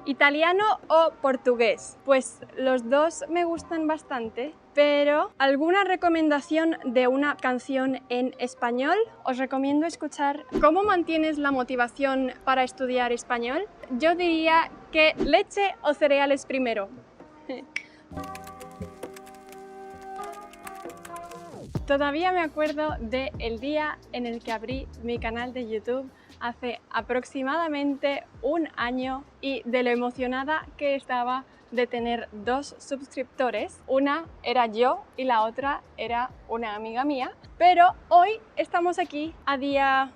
¿Italiano o portugués? Pues los dos me gustan bastante, pero ¿alguna recomendación de una canción en español? Os recomiendo escuchar ¿Cómo mantienes la motivación para estudiar español? Yo diría que leche o cereales primero. Todavía me acuerdo del día en el que abrí mi canal de YouTube hace aproximadamente un año y de lo emocionada que estaba de tener 2 suscriptores. Una era yo y la otra era una amiga mía. Pero hoy estamos aquí a día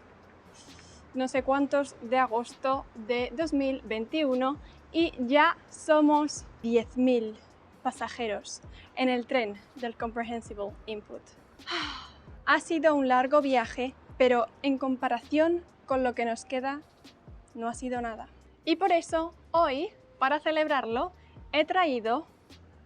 no sé cuántos de agosto de 2021 y ya somos 10.000 pasajeros en el tren del Comprehensible Input. Ha sido un largo viaje, pero en comparación con lo que nos queda, no ha sido nada. Y por eso, hoy, para celebrarlo, he traído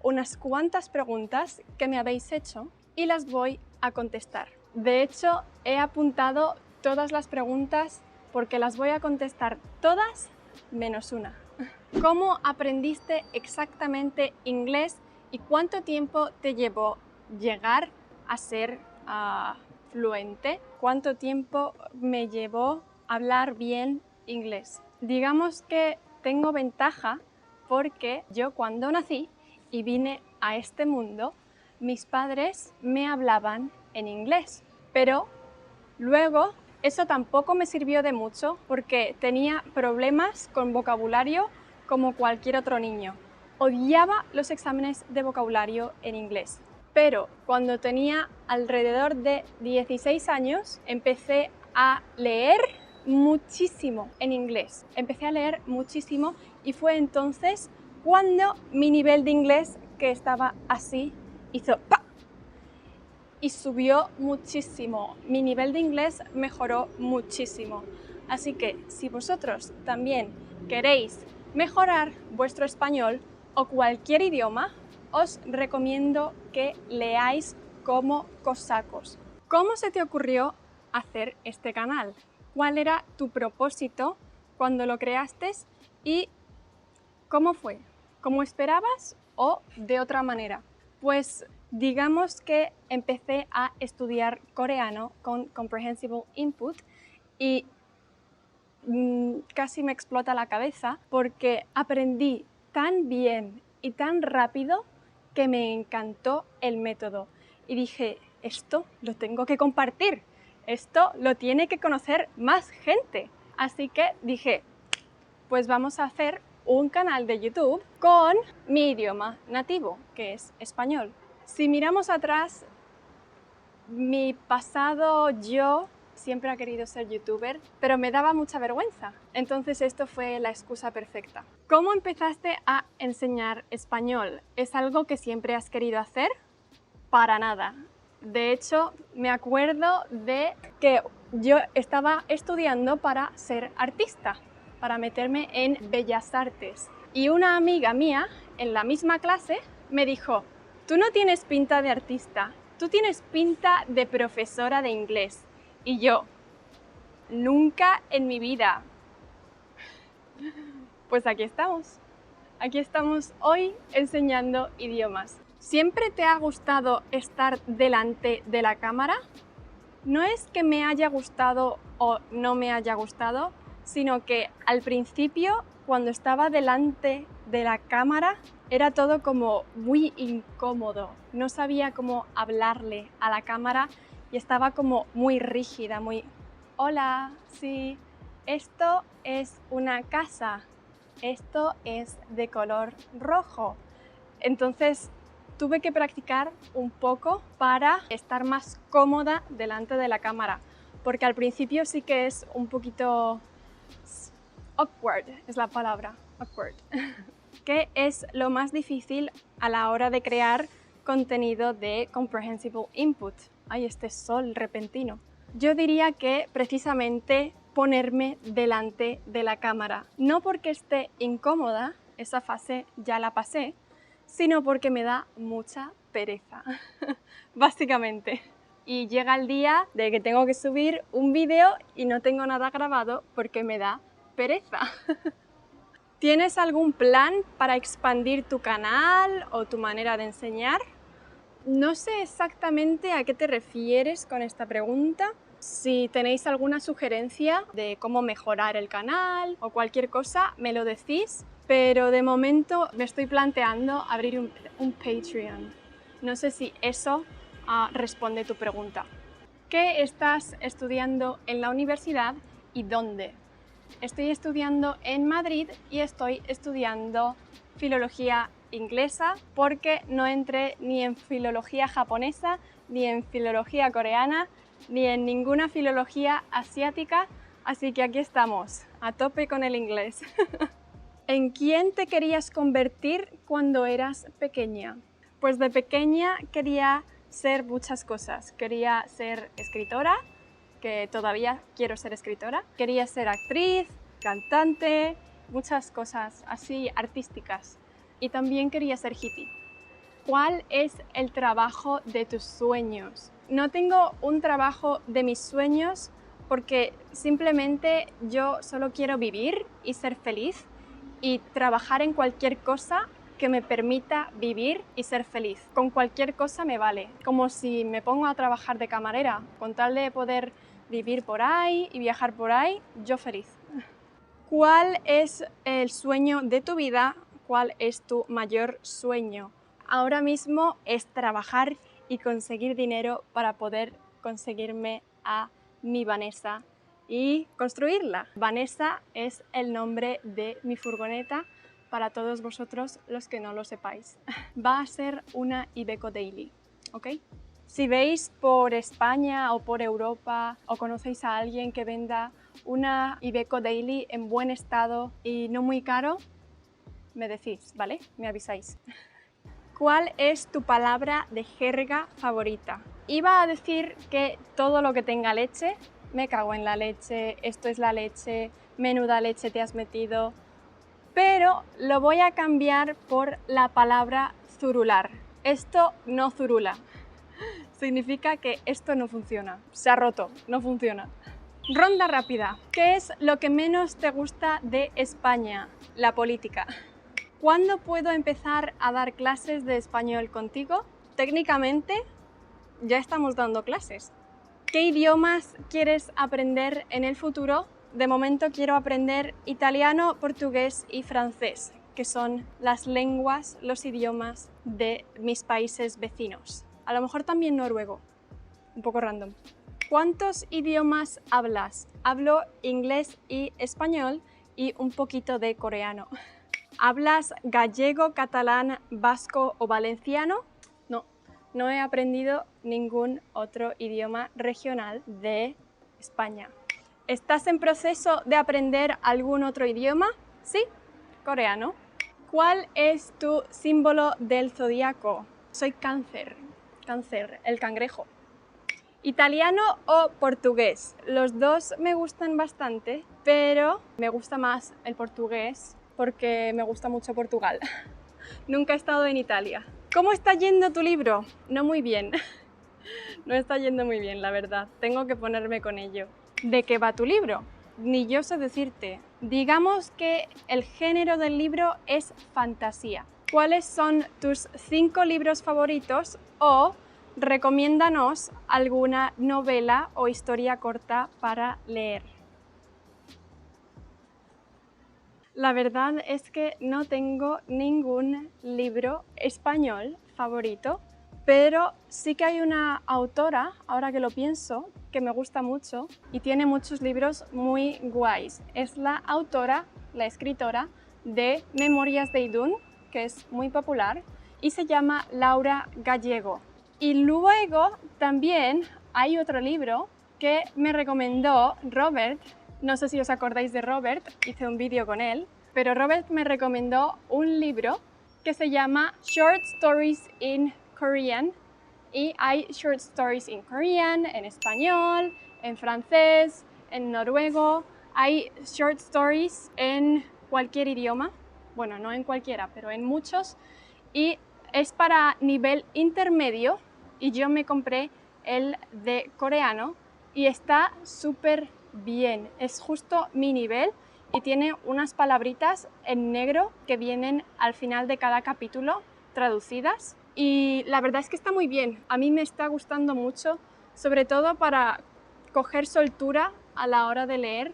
unas cuantas preguntas que me habéis hecho y las voy a contestar. De hecho, he apuntado todas las preguntas porque las voy a contestar todas menos una. ¿Cómo aprendiste exactamente inglés y cuánto tiempo te llevó llegar a ser fluente? ¿Cuánto tiempo me llevó hablar bien inglés? Digamos que tengo ventaja porque yo cuando nací y vine a este mundo, mis padres me hablaban en inglés, pero luego eso tampoco me sirvió de mucho porque tenía problemas con vocabulario como cualquier otro niño. Odiaba los exámenes de vocabulario en inglés. Pero cuando tenía alrededor de 16 años empecé a leer muchísimo en inglés. Empecé a leer muchísimo y fue entonces cuando mi nivel de inglés, que estaba así, hizo ¡pa! Y subió muchísimo. Mi nivel de inglés mejoró muchísimo. Así que si vosotros también queréis mejorar vuestro español o cualquier idioma, os recomiendo que leáis como cosacos. ¿Cómo se te ocurrió hacer este canal? ¿Cuál era tu propósito cuando lo creaste y cómo fue? ¿Cómo esperabas o de otra manera? Pues digamos que empecé a estudiar coreano con Comprehensible Input y casi me explota la cabeza porque aprendí tan bien y tan rápido que me encantó el método. Y dije, esto lo tengo que compartir, esto lo tiene que conocer más gente. Así que dije, pues vamos a hacer un canal de YouTube con mi idioma nativo, que es español. Si miramos atrás, mi pasado yo siempre ha querido ser youtuber, pero me daba mucha vergüenza. Entonces esto fue la excusa perfecta. ¿Cómo empezaste a enseñar español? ¿Es algo que siempre has querido hacer? Para nada. De hecho, me acuerdo de que yo estaba estudiando para ser artista, para meterme en Bellas Artes. Y una amiga mía, en la misma clase, me dijo, tú no tienes pinta de artista, tú tienes pinta de profesora de inglés. Y yo, nunca en mi vida. Pues aquí estamos. Aquí estamos hoy enseñando idiomas. ¿Siempre te ha gustado estar delante de la cámara? No es que me haya gustado o no me haya gustado, sino que al principio, cuando estaba delante de la cámara, era todo como muy incómodo. No sabía cómo hablarle a la cámara y estaba como muy rígida, muy... Hola, sí, esto es una casa, esto es de color rojo. Entonces tuve que practicar un poco para estar más cómoda delante de la cámara, porque al principio sí que es un poquito awkward, es la palabra, awkward. ¿Qué es lo más difícil a la hora de crear contenido de Comprehensible Input? Ay, este sol repentino. Yo diría que precisamente ponerme delante de la cámara, no porque esté incómoda, esa fase ya la pasé, sino porque me da mucha pereza, básicamente. Y llega el día de que tengo que subir un vídeo y no tengo nada grabado porque me da pereza. ¿Tienes algún plan para expandir tu canal o tu manera de enseñar? No sé exactamente a qué te refieres con esta pregunta. Si tenéis alguna sugerencia de cómo mejorar el canal o cualquier cosa, me lo decís. Pero de momento me estoy planteando abrir un Patreon. No sé si eso responde tu pregunta. ¿Qué estás estudiando en la universidad y dónde? Estoy estudiando en Madrid y estoy estudiando filología inglesa porque no entré ni en filología japonesa, ni en filología coreana, ni en ninguna filología asiática, así que aquí estamos, a tope con el inglés. ¿En quién te querías convertir cuando eras pequeña? Pues de pequeña quería ser muchas cosas. Quería ser escritora, que todavía quiero ser escritora. Quería ser actriz, cantante, muchas cosas así artísticas. Y también quería ser hippie. ¿Cuál es el trabajo de tus sueños? No tengo un trabajo de mis sueños porque simplemente yo solo quiero vivir y ser feliz y trabajar en cualquier cosa que me permita vivir y ser feliz. Con cualquier cosa me vale. Como si me pongo a trabajar de camarera, con tal de poder vivir por ahí y viajar por ahí, yo feliz. ¿Cuál es el sueño de tu vida? ¿Cuál es tu mayor sueño? Ahora mismo es trabajar y conseguir dinero para poder conseguirme a mi Vanessa y construirla. Vanessa es el nombre de mi furgoneta para todos vosotros los que no lo sepáis. Va a ser una Iveco Daily, ¿ok? Si veis por España o por Europa o conocéis a alguien que venda una Iveco Daily en buen estado y no muy caro, me decís, ¿vale? Me avisáis. ¿Cuál es tu palabra de jerga favorita? Iba a decir que todo lo que tenga leche, me cago en la leche, esto es la leche, menuda leche te has metido, pero lo voy a cambiar por la palabra zurular. Esto no zurula. Significa que esto no funciona, se ha roto, no funciona. Ronda rápida. ¿Qué es lo que menos te gusta de España? La política. ¿Cuándo puedo empezar a dar clases de español contigo? Técnicamente, ya estamos dando clases. ¿Qué idiomas quieres aprender en el futuro? De momento quiero aprender italiano, portugués y francés, que son las lenguas, los idiomas de mis países vecinos. A lo mejor también noruego, un poco random. ¿Cuántos idiomas hablas? Hablo inglés y español y un poquito de coreano. ¿Hablas gallego, catalán, vasco o valenciano? No, no he aprendido ningún otro idioma regional de España. ¿Estás en proceso de aprender algún otro idioma? Sí, coreano. ¿Cuál es tu símbolo del zodiaco? Soy cáncer, el cangrejo. ¿Italiano o portugués? Los dos me gustan bastante, pero me gusta más el portugués porque me gusta mucho Portugal. Nunca he estado en Italia. ¿Cómo está yendo tu libro? No muy bien. No está yendo muy bien, la verdad. Tengo que ponerme con ello. ¿De qué va tu libro? Ni yo sé decirte. Digamos que el género del libro es fantasía. ¿Cuáles son tus 5 libros favoritos? O recomiéndanos alguna novela o historia corta para leer. La verdad es que no tengo ningún libro español favorito, pero sí que hay una autora, ahora que lo pienso, que me gusta mucho y tiene muchos libros muy guays. Es la autora, la escritora de Memorias de Idún, que es muy popular, y se llama Laura Gallego. Y luego también hay otro libro que me recomendó Robert. No sé si os acordáis de Robert, hice un vídeo con él, pero Robert me recomendó un libro que se llama Short Stories in Korean y hay short stories in Korean, en español, en francés, en noruego, hay short stories en cualquier idioma, bueno, no en cualquiera, pero en muchos, y es para nivel intermedio y yo me compré el de coreano y está súper bien, es justo mi nivel y tiene unas palabritas en negro que vienen al final de cada capítulo traducidas. Y la verdad es que está muy bien. A mí me está gustando mucho, sobre todo para coger soltura a la hora de leer,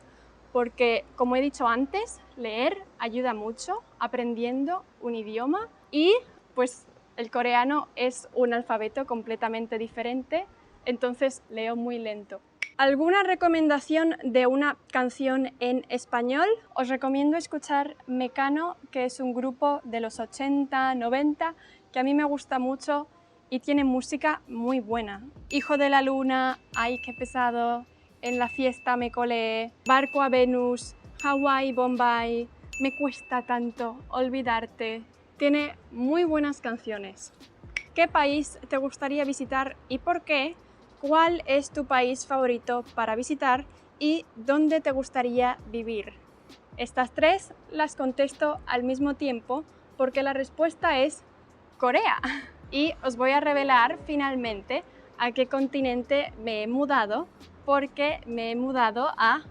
porque, como he dicho antes, leer ayuda mucho aprendiendo un idioma y pues el coreano es un alfabeto completamente diferente, entonces leo muy lento. ¿Alguna recomendación de una canción en español? Os recomiendo escuchar Mecano, que es un grupo de los 80, 90, que a mí me gusta mucho y tiene música muy buena. Hijo de la luna, Ay, qué pesado, En la fiesta me colé, Barco a Venus, Hawái, Bombay, Me cuesta tanto olvidarte. Tiene muy buenas canciones. ¿Qué país te gustaría visitar y por qué? ¿Cuál es tu país favorito para visitar y dónde te gustaría vivir? Estas tres las contesto al mismo tiempo porque la respuesta es Corea. Y os voy a revelar finalmente a qué continente me he mudado, porque me he mudado a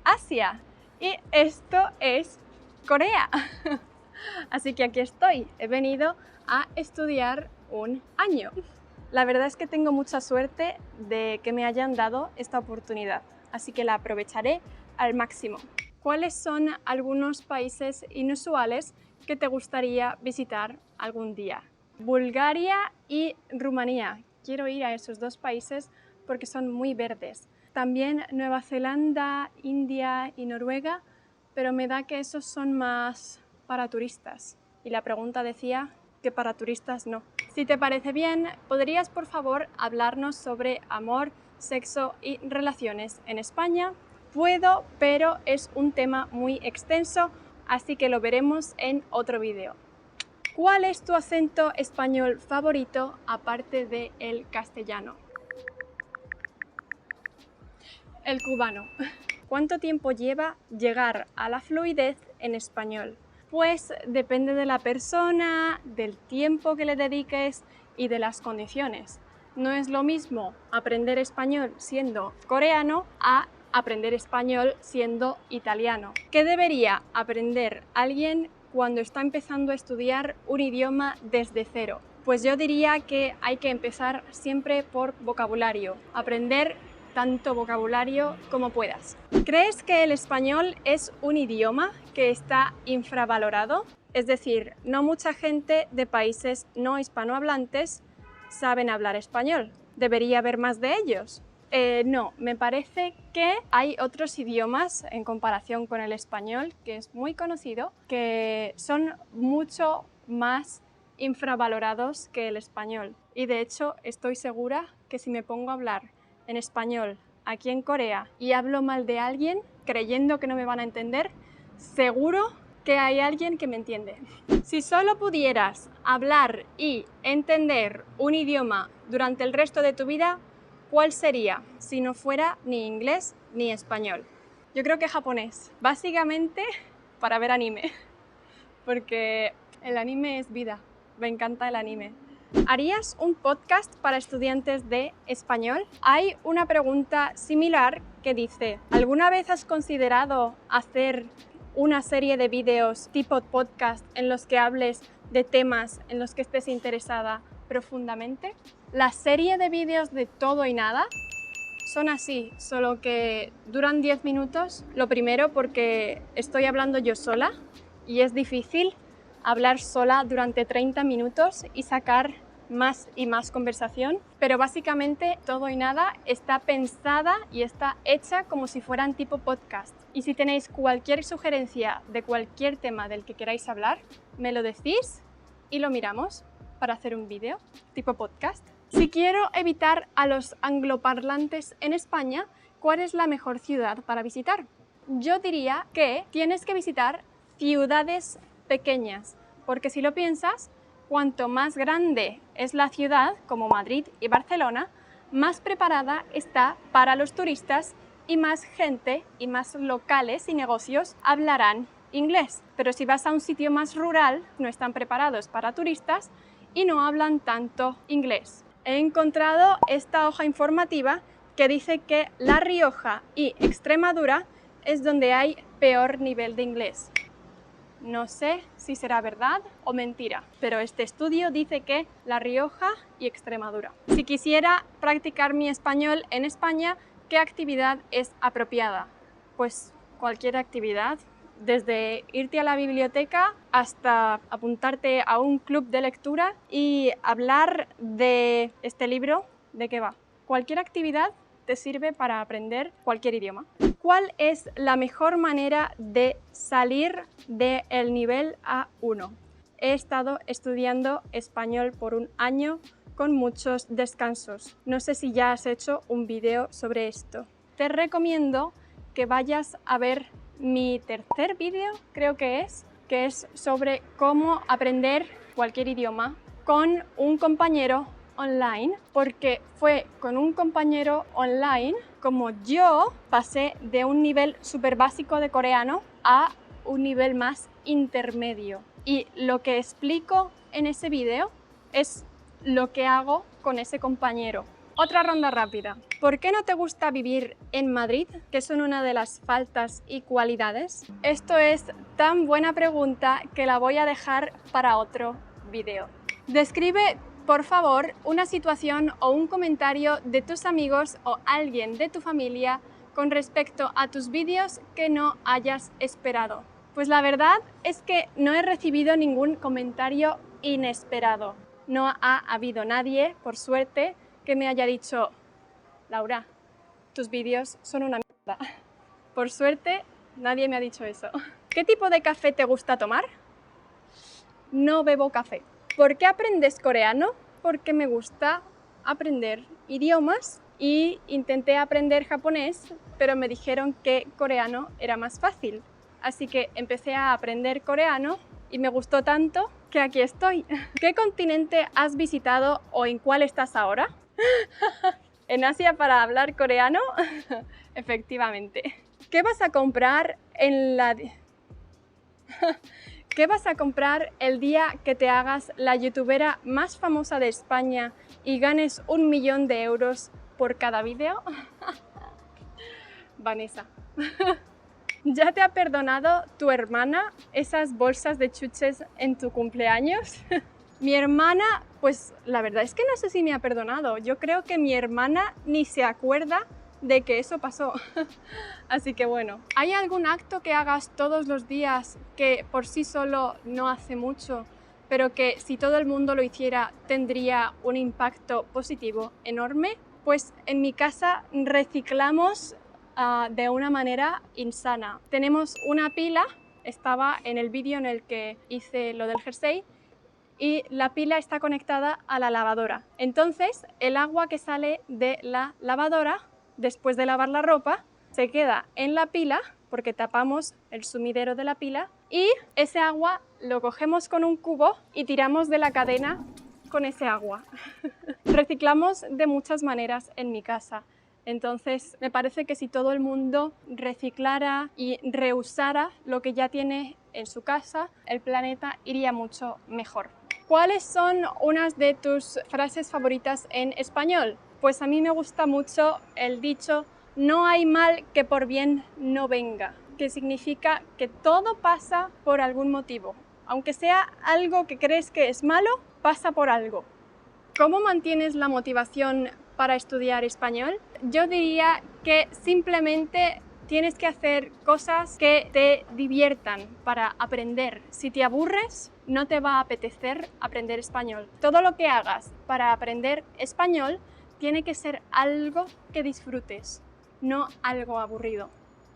Asia y esto es Corea. Así que aquí estoy, he venido a estudiar un año. La verdad es que tengo mucha suerte de que me hayan dado esta oportunidad, así que la aprovecharé al máximo. ¿Cuáles son algunos países inusuales que te gustaría visitar algún día? Bulgaria y Rumanía. Quiero ir a esos dos países porque son muy verdes. También Nueva Zelanda, India y Noruega, pero me da que esos son más para turistas. Y la pregunta decía que para turistas no. Si te parece bien, ¿podrías por favor hablarnos sobre amor, sexo y relaciones en España? Puedo, pero es un tema muy extenso, así que lo veremos en otro vídeo. ¿Cuál es tu acento español favorito aparte del castellano? El cubano. ¿Cuánto tiempo lleva llegar a la fluidez en español? Pues depende de la persona, del tiempo que le dediques y de las condiciones. No es lo mismo aprender español siendo coreano a aprender español siendo italiano. ¿Qué debería aprender alguien cuando está empezando a estudiar un idioma desde cero? Pues yo diría que hay que empezar siempre por vocabulario, aprender tanto vocabulario como puedas. ¿Crees que el español es un idioma que está infravalorado? Es decir, no mucha gente de países no hispanohablantes saben hablar español. ¿Debería haber más de ellos? No, me parece que hay otros idiomas en comparación con el español, que es muy conocido, que son mucho más infravalorados que el español. Y de hecho estoy segura que si me pongo a hablar en español aquí en Corea y hablo mal de alguien creyendo que no me van a entender, seguro que hay alguien que me entiende. Si solo pudieras hablar y entender un idioma durante el resto de tu vida, ¿cuál sería si no fuera ni inglés ni español? Yo creo que japonés, básicamente para ver anime, porque el anime es vida, me encanta el anime. ¿Harías un podcast para estudiantes de español? Hay una pregunta similar que dice, ¿alguna vez has considerado hacer una serie de vídeos tipo podcast en los que hables de temas en los que estés interesada profundamente? La serie de vídeos de todo y nada son así, solo que duran 10 minutos. Lo primero porque estoy hablando yo sola y es difícil hablar sola durante 30 minutos y sacar más y más conversación, pero básicamente todo y nada está pensada y está hecha como si fueran tipo podcast. Y si tenéis cualquier sugerencia de cualquier tema del que queráis hablar, me lo decís y lo miramos para hacer un vídeo tipo podcast. Si quiero evitar a los angloparlantes en España, ¿cuál es la mejor ciudad para visitar? Yo diría que tienes que visitar ciudades pequeñas, porque si lo piensas, cuanto más grande es la ciudad, como Madrid y Barcelona, más preparada está para los turistas y más gente y más locales y negocios hablarán inglés. Pero si vas a un sitio más rural, no están preparados para turistas y no hablan tanto inglés. He encontrado esta hoja informativa que dice que La Rioja y Extremadura es donde hay peor nivel de inglés. No sé si será verdad o mentira, pero este estudio dice que La Rioja y Extremadura. Si quisiera practicar mi español en España, ¿qué actividad es apropiada? Pues cualquier actividad, desde irte a la biblioteca hasta apuntarte a un club de lectura y hablar de este libro, ¿de qué va? Cualquier actividad te sirve para aprender cualquier idioma. ¿Cuál es la mejor manera de salir del nivel A1? He estado estudiando español por un año con muchos descansos. No sé si ya has hecho un vídeo sobre esto. Te recomiendo que vayas a ver mi tercer vídeo, creo que es sobre cómo aprender cualquier idioma con un compañero online, porque fue con un compañero online como yo pasé de un nivel súper básico de coreano a un nivel más intermedio. Y lo que explico en ese vídeo es lo que hago con ese compañero. Otra ronda rápida. ¿Por qué no te gusta vivir en Madrid? ¿Qué son una de las faltas y cualidades? Esto es tan buena pregunta que la voy a dejar para otro vídeo. Describe, por favor, una situación o un comentario de tus amigos o alguien de tu familia con respecto a tus vídeos que no hayas esperado. Pues la verdad es que no he recibido ningún comentario inesperado. No ha habido nadie, por suerte, que me haya dicho: Laura, tus vídeos son una mierda. Por suerte, nadie me ha dicho eso. ¿Qué tipo de café te gusta tomar? No bebo café. ¿Por qué aprendes coreano? Porque me gusta aprender idiomas y intenté aprender japonés, pero me dijeron que coreano era más fácil. Así que empecé a aprender coreano y me gustó tanto que aquí estoy. ¿Qué continente has visitado o en cuál estás ahora? ¿En Asia para hablar coreano? Efectivamente. ¿Qué vas a comprar ¿Qué vas a comprar el día que te hagas la youtubera más famosa de España y ganes 1 millón de euros por cada vídeo? Vanessa. ¿Ya te ha perdonado tu hermana esas bolsas de chuches en tu cumpleaños? Mi hermana, pues la verdad es que no sé si me ha perdonado. Yo creo que mi hermana ni se acuerda de que eso pasó. Así que bueno, ¿hay algún acto que hagas todos los días que por sí solo no hace mucho, pero que si todo el mundo lo hiciera tendría un impacto positivo enorme? Pues en mi casa reciclamos de una manera insana. Tenemos una pila, estaba en el vídeo en el que hice lo del jersey, y la pila está conectada a la lavadora. Entonces, el agua que sale de la lavadora después de lavar la ropa se queda en la pila porque tapamos el sumidero de la pila y ese agua lo cogemos con un cubo y tiramos de la cadena con ese agua. Reciclamos de muchas maneras en mi casa. Entonces, me parece que si todo el mundo reciclara y reusara lo que ya tiene en su casa, el planeta iría mucho mejor. ¿Cuáles son unas de tus frases favoritas en español? Pues a mí me gusta mucho el dicho: no hay mal que por bien no venga, que significa que todo pasa por algún motivo. Aunque sea algo que crees que es malo, pasa por algo. ¿Cómo mantienes la motivación para estudiar español? Yo diría que simplemente tienes que hacer cosas que te diviertan para aprender. Si te aburres, no te va a apetecer aprender español. Todo lo que hagas para aprender español tiene que ser algo que disfrutes, no algo aburrido.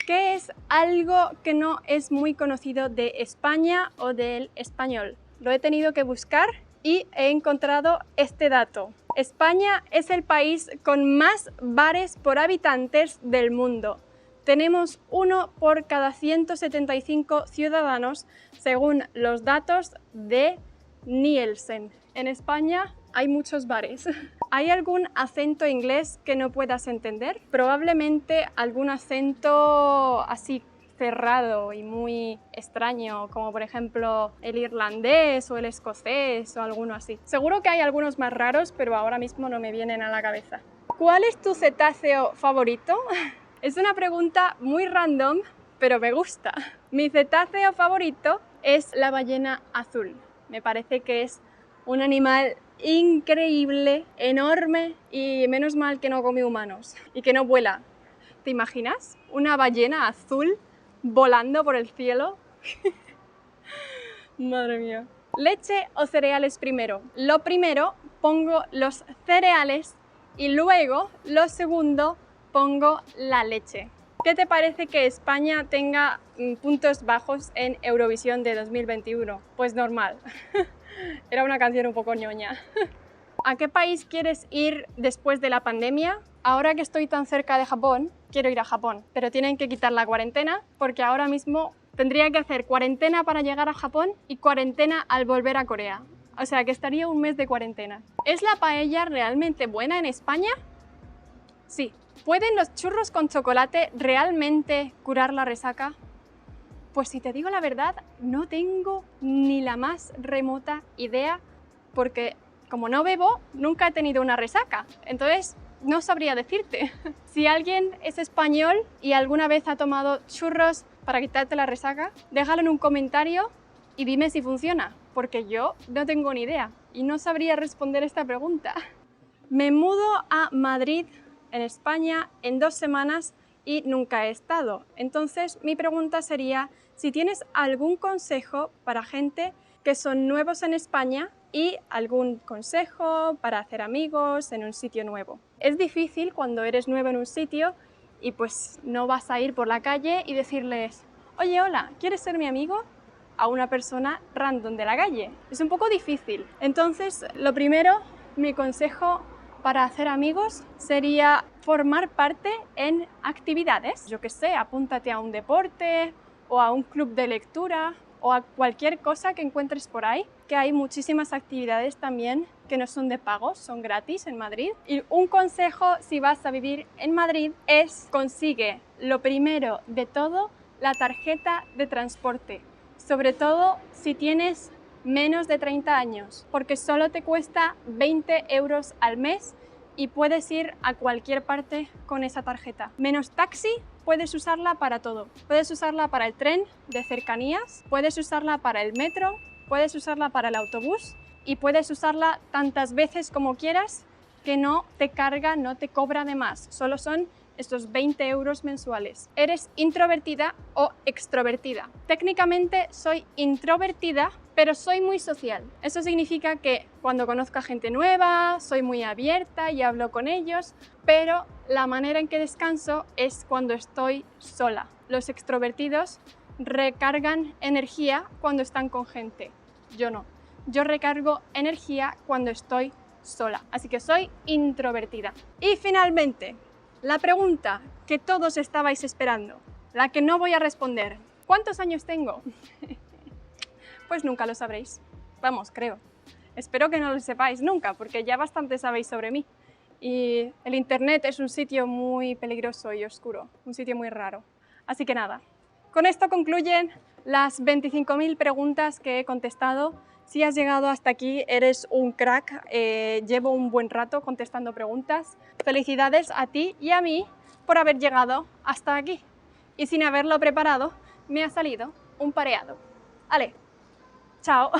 ¿Qué es algo que no es muy conocido de España o del español? Lo he tenido que buscar y he encontrado este dato. España es el país con más bares por habitantes del mundo. Tenemos uno por cada 175 ciudadanos, según los datos de Nielsen. En España hay muchos bares. ¿Hay algún acento inglés que no puedas entender? Probablemente algún acento así cerrado y muy extraño, como por ejemplo el irlandés o el escocés o alguno así. Seguro que hay algunos más raros, pero ahora mismo no me vienen a la cabeza. ¿Cuál es tu cetáceo favorito? Es una pregunta muy random, pero me gusta. Mi cetáceo favorito es la ballena azul. Me parece que es un animal increíble, enorme y menos mal que no come humanos y que no vuela. ¿Te imaginas? Una ballena azul volando por el cielo. Madre mía. ¿Leche o cereales primero? Lo primero pongo los cereales y luego lo segundo pongo la leche. ¿Qué te parece que España tenga puntos bajos en Eurovisión de 2021? Pues normal. Era una canción un poco ñoña. ¿A qué país quieres ir después de la pandemia? Ahora que estoy tan cerca de Japón, quiero ir a Japón, pero tienen que quitar la cuarentena porque ahora mismo tendría que hacer cuarentena para llegar a Japón y cuarentena al volver a Corea. O sea que estaría un mes de cuarentena. ¿Es la paella realmente buena en España? Sí. ¿Pueden los churros con chocolate realmente curar la resaca? Pues si te digo la verdad, no tengo ni la más remota idea porque como no bebo, nunca he tenido una resaca. Entonces, no sabría decirte. Si alguien es español y alguna vez ha tomado churros para quitarte la resaca, déjalo en un comentario y dime si funciona, porque yo no tengo ni idea y no sabría responder esta pregunta. Me mudo a Madrid, en España, en 2 semanas y nunca he estado. Entonces, mi pregunta sería si tienes algún consejo para gente que son nuevos en España y algún consejo para hacer amigos en un sitio nuevo. Es difícil cuando eres nuevo en un sitio y pues no vas a ir por la calle y decirles «Oye, hola, ¿quieres ser mi amigo?» a una persona random de la calle. Es un poco difícil. Entonces, lo primero, mi consejo para hacer amigos sería formar parte en actividades. Yo qué sé, apúntate a un deporte o a un club de lectura o a cualquier cosa que encuentres por ahí, que hay muchísimas actividades también que no son de pago, son gratis en Madrid. Y un consejo si vas a vivir en Madrid es consigue lo primero de todo la tarjeta de transporte, sobre todo si tienes menos de 30 años, porque solo te cuesta 20 euros al mes y puedes ir a cualquier parte con esa tarjeta. Menos taxi, puedes usarla para todo. Puedes usarla para el tren de cercanías, puedes usarla para el metro, puedes usarla para el autobús y puedes usarla tantas veces como quieras que no te carga, no te cobra de más. Solo son estos 20 euros mensuales. ¿Eres introvertida o extrovertida? Técnicamente soy introvertida, pero soy muy social. Eso significa que cuando conozco a gente nueva, soy muy abierta y hablo con ellos, pero la manera en que descanso es cuando estoy sola. Los extrovertidos recargan energía cuando están con gente. Yo no. Yo recargo energía cuando estoy sola. Así que soy introvertida. Y finalmente, la pregunta que todos estabais esperando, la que no voy a responder. ¿Cuántos años tengo? Pues nunca lo sabréis. Vamos, creo. Espero que no lo sepáis nunca, porque ya bastante sabéis sobre mí. Y el internet es un sitio muy peligroso y oscuro, un sitio muy raro. Así que nada, con esto concluyen las 25.000 preguntas que he contestado. Si has llegado hasta aquí, eres un crack. Llevo un buen rato contestando preguntas. Felicidades a ti y a mí por haber llegado hasta aquí. Y sin haberlo preparado, me ha salido un pareado. ¡Ale! ¡Chao!